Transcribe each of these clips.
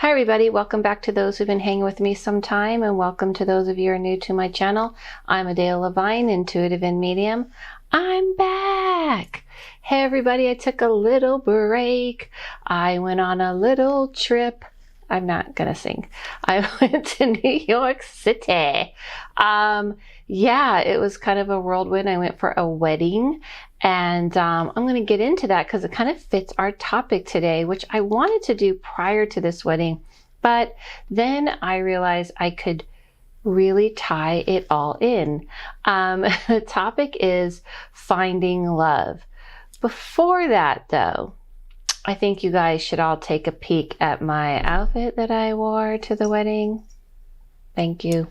Hi everybody, welcome back to those who've been hanging with me some time, and welcome to those of you who are new to my channel. I'm Adele Levine, intuitive and medium. I'm back! Hey everybody, I took a little break. I went on a little trip. I'm not gonna sing. I went to New York City. Yeah, it was kind of a whirlwind. I went for a wedding, and I'm going to get into that because it kind of fits our topic today, which I wanted to do prior to this wedding, but then I realized I could really tie it all in. The topic is finding love. Before that, though, I think you guys should all take a peek at my outfit that I wore to the wedding. Thank you.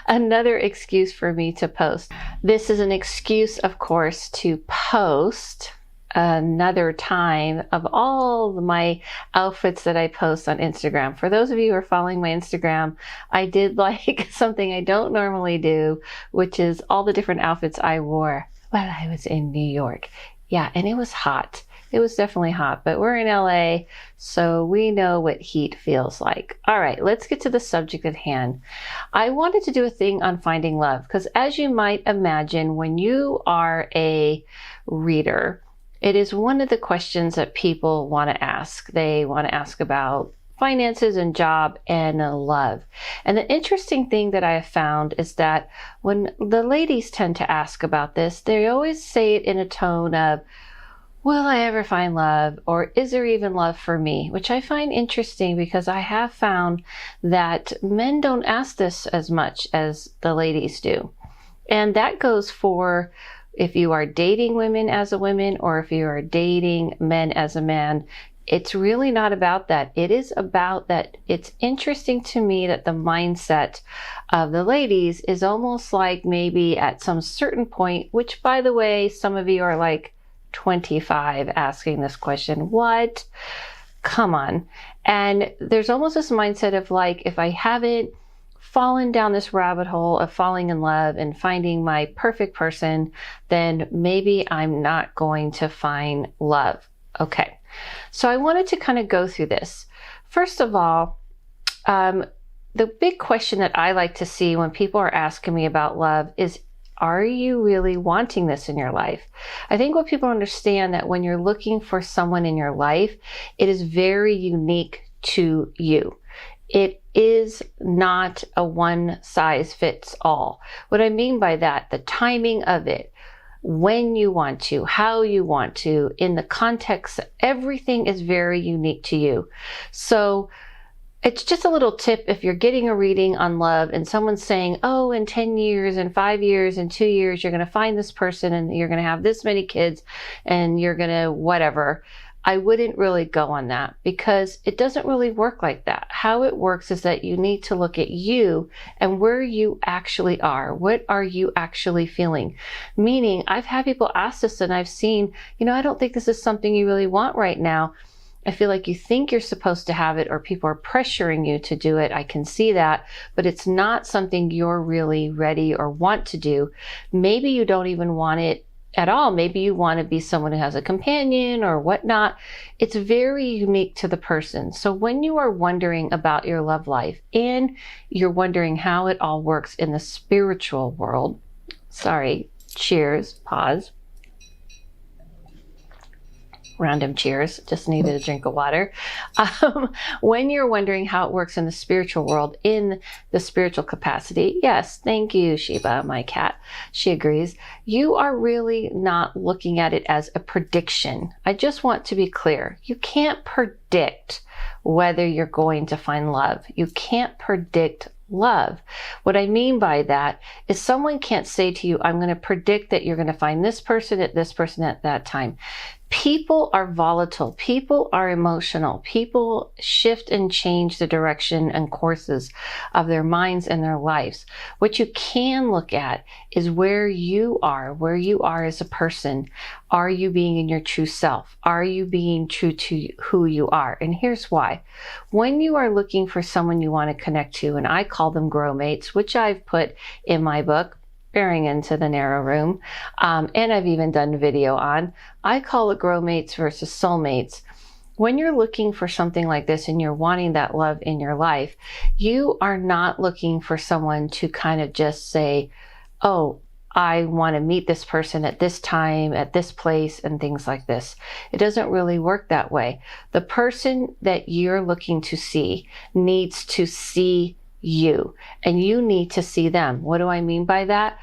Another excuse for me to post. This is an excuse, of course, to post another time of all my outfits that I post on Instagram. For those of you who are following my Instagram, I did like something I don't normally do, which is all the different outfits I wore while I was in New York. Yeah, and it was hot. It was definitely hot, but we're in LA, so we know what heat feels like. All right, let's get to the subject at hand. I wanted to do a thing on finding love because, as you might imagine, when you are a reader, it is one of the questions that people want to ask. They want to ask about finances and job and love. And the interesting thing that I have found is that when the ladies tend to ask about this, they always say it in a tone of, will I ever find love? Or is there even love for me? Which I find interesting because I have found that men don't ask this as much as the ladies do. And that goes for if you are dating women as a woman or if you are dating men as a man. It's really not about that. It is about that it's interesting to me that the mindset of the ladies is almost like maybe at some certain point, which by the way, some of you are like 25 asking this question. What? Come on. And there's almost this mindset of like, if I haven't fallen down this rabbit hole of falling in love and finding my perfect person, then maybe I'm not going to find love. Okay. So I wanted to kind of go through this. First of all, the big question that I like to see when people are asking me about love is, are you really wanting this in your life? I think what people understand that when you're looking for someone in your life, it is very unique to you. It is not a one size fits all. What I mean by that, the timing of it, when you want to, how you want to, in the context, everything is very unique to you. So it's just a little tip if you're getting a reading on love and someone's saying, oh, in 10 years, in 5 years, in 2 years, you're going to find this person and you're going to have this many kids and you're going to whatever. I wouldn't really go on that because it doesn't really work like that. How it works is that you need to look at you and where you actually are. What are you actually feeling? Meaning, I've had people ask this and I've seen, I don't think this is something you really want right now. I feel like you think you're supposed to have it or people are pressuring you to do it. I can see that, but it's not something you're really ready or want to do. Maybe you don't even want it at all. Maybe you want to be someone who has a companion or whatnot. It's very unique to the person. So when you are wondering about your love life and you're wondering how it all works in the spiritual world, cheers, pause. Random cheers, just needed a drink of water. When you're wondering how it works in the spiritual world, in the spiritual capacity, yes, thank you, Sheba, my cat. She agrees. You are really not looking at it as a prediction. I just want to be clear. You can't predict whether you're going to find love. You can't predict love. What I mean by that is someone can't say to you, I'm going to predict that you're going to find this person at that time. People are volatile. People are emotional. People shift and change the direction and courses of their minds and their lives. What you can look at is where you are as a person. Are you being in your true self? Are you being true to who you are? And here's why. When you are looking for someone you want to connect to, and I call them grow mates, which I've put in my book, Bearing into the Narrow Room, and I've even done a video on, I call it grow mates versus soulmates. When you're looking for something like this and you're wanting that love in your life, you are not looking for someone to kind of just say, oh, I want to meet this person at this time, at this place, and things like this. It doesn't really work that way. The person that you're looking to see needs to see you, and you need to see them. What do I mean by that?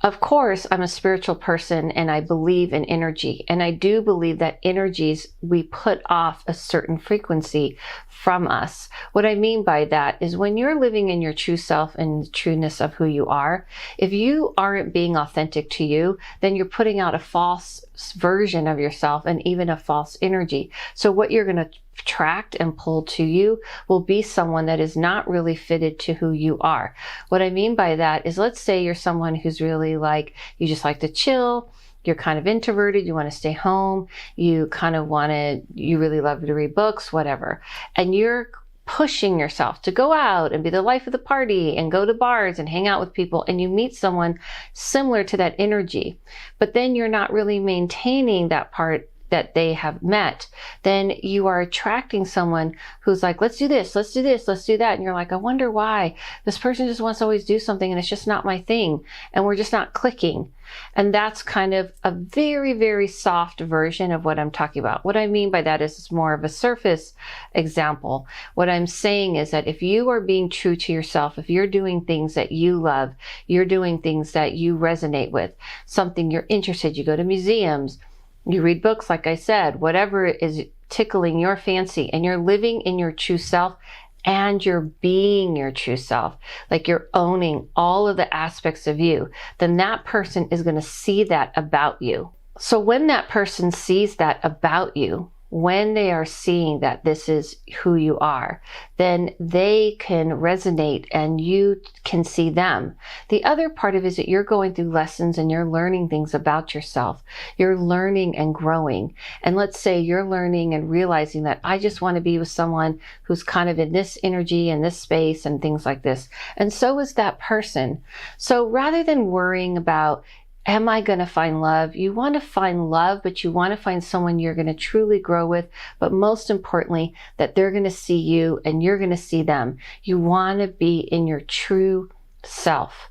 Of course, I'm a spiritual person and I believe in energy. And I do believe that energies, we put off a certain frequency from us. What I mean by that is when you're living in your true self and the trueness of who you are, if you aren't being authentic to you, then you're putting out a false version of yourself and even a false energy. So what you're going to attract and pull to you will be someone that is not really fitted to who you are. What I mean by that is, let's say you're someone who's really like, you just like to chill, you're kind of introverted, you want to stay home, you really love to read books, whatever. And you're pushing yourself to go out and be the life of the party and go to bars and hang out with people, and you meet someone similar to that energy, but then you're not really maintaining that part that they have met, then you are attracting someone who's like, let's do this, let's do this, let's do that. And you're like, I wonder why this person just wants to always do something and it's just not my thing. And we're just not clicking. And that's kind of a very, very soft version of what I'm talking about. What I mean by that is it's more of a surface example. What I'm saying is that if you are being true to yourself, if you're doing things that you love, you're doing things that you resonate with, something you're interested, you go to museums, you read books, like I said, whatever is tickling your fancy, and you're living in your true self and you're being your true self, like you're owning all of the aspects of you, then that person is going to see that about you. So when that person sees that about you, when they are seeing that this is who you are, then they can resonate and you can see them. The other part of it is that you're going through lessons and you're learning things about yourself. You're learning and growing. And let's say you're learning and realizing that I just want to be with someone who's kind of in this energy and this space and things like this. And so is that person. So rather than worrying about, am I going to find love? You want to find love, but you want to find someone you're going to truly grow with. But most importantly, that they're going to see you and you're going to see them. You want to be in your true self.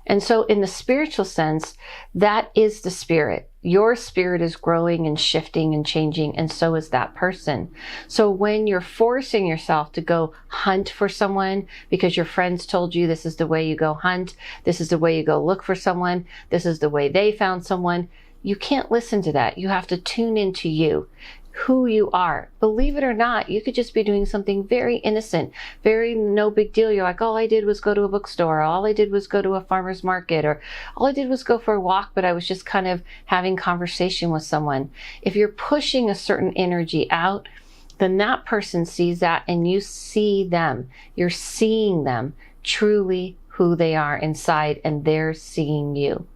And so in the spiritual sense, that is the spirit. Your spirit is growing and shifting and changing, and so is that person. So when you're forcing yourself to go hunt for someone because your friends told you this is the way you go hunt, this is the way you go look for someone, this is the way they found someone, you can't listen to that. You have to tune into you, who you are. Believe it or not, you could just be doing something very innocent, very no big deal. You're like, all I did was go to a bookstore, or all I did was go to a farmer's market, or all I did was go for a walk, but I was just kind of having conversation with someone. If you're pushing a certain energy out, then that person sees that and you see them. You're seeing them truly who they are inside, and they're seeing you.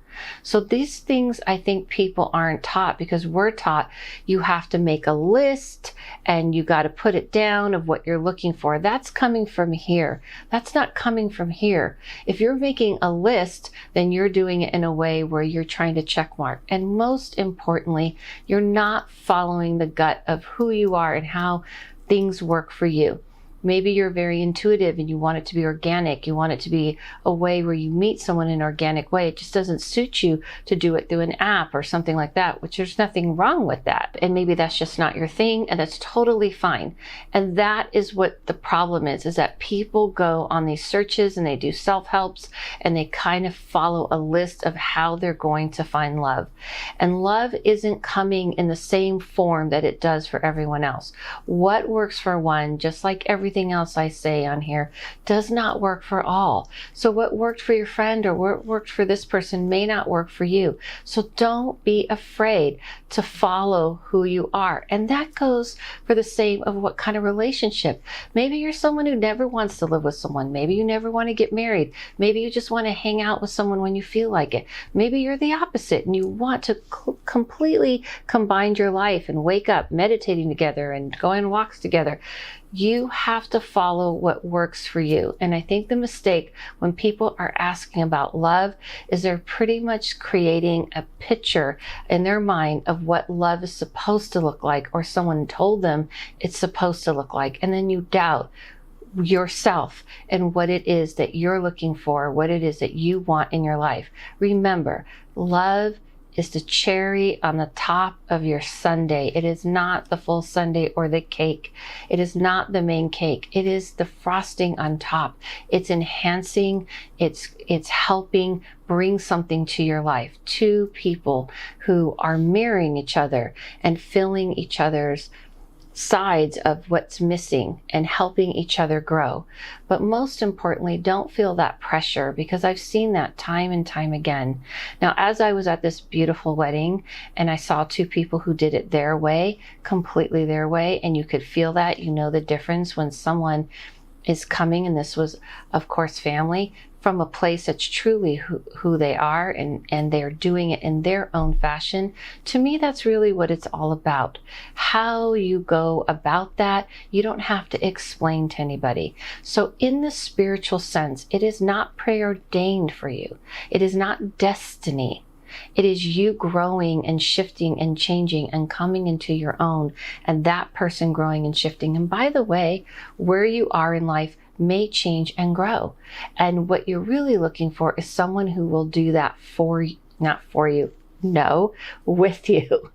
So these things I think people aren't taught, because we're taught you have to make a list and you got to put it down of what you're looking for. That's coming from here. That's not coming from here. If you're making a list, then you're doing it in a way where you're trying to check mark. And most importantly, you're not following the gut of who you are and how things work for you. Maybe you're very intuitive and you want it to be organic. You want it to be a way where you meet someone in an organic way. It just doesn't suit you to do it through an app or something like that, which there's nothing wrong with that. And maybe that's just not your thing, and that's totally fine. And that is what the problem is that people go on these searches and they do self-helps and they kind of follow a list of how they're going to find love. And love isn't coming in the same form that it does for everyone else. What works for one, just like everything else I say on here, does not work for all. So what worked for your friend or what worked for this person may not work for you. So don't be afraid to follow who you are. And that goes for the same of what kind of relationship. Maybe you're someone who never wants to live with someone. Maybe you never want to get married. Maybe you just want to hang out with someone when you feel like it. Maybe you're the opposite and you want to completely combine your life and wake up meditating together and go on walks together. You have to follow what works for you. And I think the mistake when people are asking about love is they're pretty much creating a picture in their mind of what love is supposed to look like, or someone told them it's supposed to look like. And then you doubt yourself and what it is that you're looking for, what it is that you want in your life. Remember, love is the cherry on the top of your sundae. It is not the full sundae or the cake. It is not the main cake. It is the frosting on top. It's enhancing, it's helping bring something to your life. Two people who are mirroring each other and filling each other's sides of what's missing and helping each other grow. But most importantly, don't feel that pressure, because I've seen that time and time again. Now, as I was at this beautiful wedding and I saw two people who did it their way, completely their way, and you could feel that, you know the difference when someone is coming, and this was, of course, family, from a place that's truly who they are, and they're doing it in their own fashion. To me, that's really what it's all about. How you go about that, you don't have to explain to anybody. So in the spiritual sense, it is not preordained for you. It is not destiny. It is you growing and shifting and changing and coming into your own, and that person growing and shifting. And by the way, where you are in life may change and grow. And what you're really looking for is someone who will do that for you, not for you, no, with you,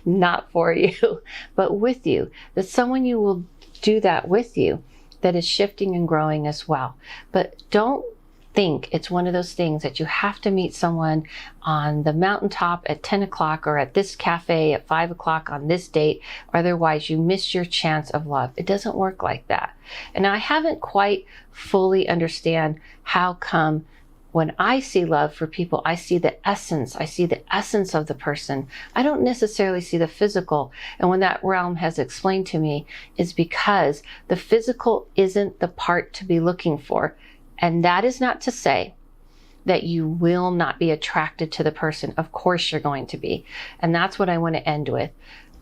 not for you, but with you. That someone you will do that with you, that is shifting and growing as well. But don't think it's one of those things that you have to meet someone on the mountaintop at 10 o'clock or at this cafe at 5 o'clock on this date, or otherwise you miss your chance of love. It doesn't work like that. And I haven't quite fully understand how come when I see love for people, I see the essence. I see the essence of the person. I don't necessarily see the physical. And when that realm has explained to me, is because the physical isn't the part to be looking for. And that is not to say that you will not be attracted to the person. Of course you're going to be. And that's what I want to end with.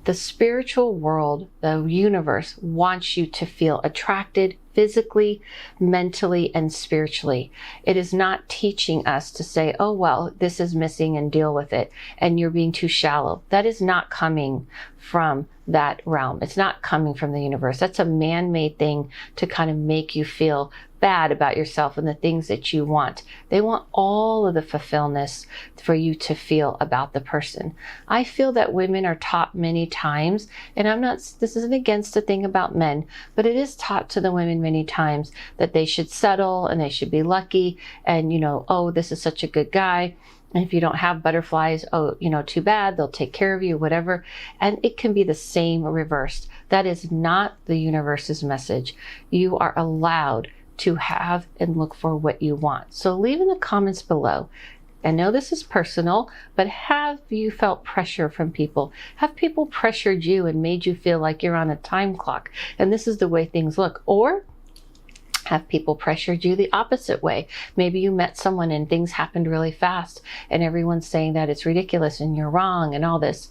The spiritual world, the universe, wants you to feel attracted physically, mentally, and spiritually. It is not teaching us to say, oh, well, this is missing and deal with it, and you're being too shallow. That is not coming from that realm. It's not coming from the universe. That's a man-made thing to kind of make you feel bad about yourself and the things that you want. They want all of the fulfillment for you to feel about the person. I feel that women are taught many times, and this isn't against the thing about men, but it is taught to the women many times that they should settle and they should be lucky, and, oh, this is such a good guy. And if you don't have butterflies, oh, too bad, they'll take care of you, whatever. And it can be the same reversed. That is not the universe's message. You are allowed to have and look for what you want. So leave in the comments below. I know this is personal, but have you felt pressure from people? Have people pressured you and made you feel like you're on a time clock and this is the way things look? Or have people pressured you the opposite way? Maybe you met someone and things happened really fast and everyone's saying that it's ridiculous and you're wrong and all this.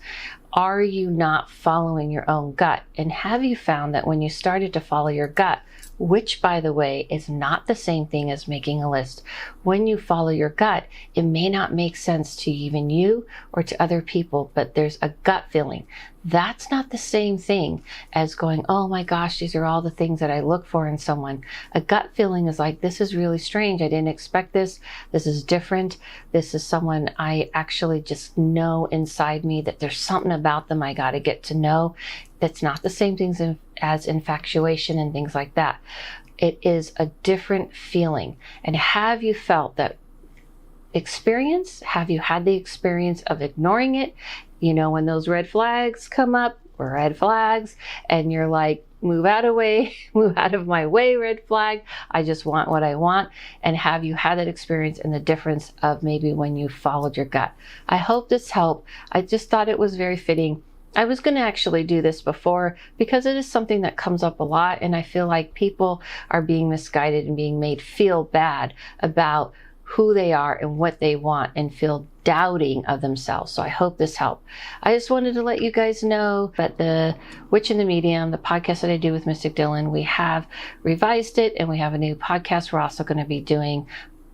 Are you not following your own gut? And have you found that when you started to follow your gut, which, by the way, is not the same thing as making a list. When you follow your gut, it may not make sense to even you or to other people, but there's a gut feeling. That's not the same thing as going, oh my gosh, these are all the things that I look for in someone. A gut feeling is like, this is really strange. I didn't expect this. This is different. This is someone I actually just know inside me that there's something about them I got to get to know. That's not the same things as infatuation and things like that. It is a different feeling. And have you felt that experience? Have you had the experience of ignoring it? When those red flags come up, red flags, and you're like, move out of my way, red flag. I just want what I want. And have you had that experience and the difference of maybe when you followed your gut? I hope this helped. I just thought it was very fitting. I was going to actually do this before because it is something that comes up a lot, and I feel like people are being misguided and being made feel bad about who they are and what they want and feel doubting of themselves. So I hope this helped. I just wanted to let you guys know that the Witch and the Medium, the podcast that I do with Mystic Dylan, we have revised it and we have a new podcast. We're also going to be doing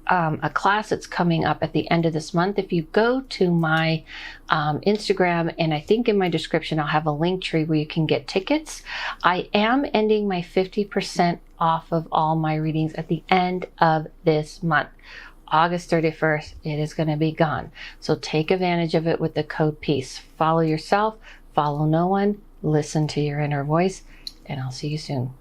a class that's coming up at the end of this month. If you go to my Instagram, and I think in my description, I'll have a link tree where you can get tickets. I am ending my 50% off of all my readings at the end of this month. August 31st, it is going to be gone. So take advantage of it with the code PEACE. Follow yourself, follow no one, listen to your inner voice, and I'll see you soon.